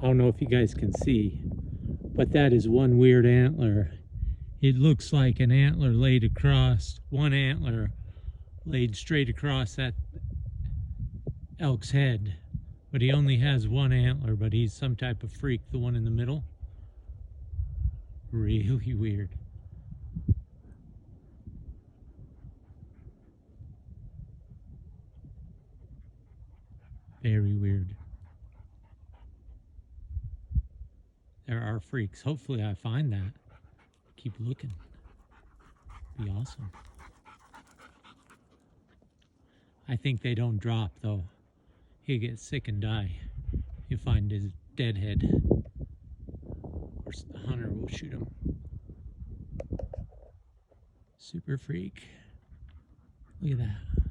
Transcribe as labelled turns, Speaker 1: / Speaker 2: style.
Speaker 1: don't know if you guys can see, but that is one weird antler. It looks like an antler laid across, one antler laid straight across that elk's head. But he only has one antler, but he's some type of freak, the one in the middle. Really weird. Very weird. There are freaks. Hopefully I find that. Keep looking. Be awesome. I think they don't drop though. He'll get sick and die. He'll find his dead head. Or the hunter will shoot him. Super freak. Look at that.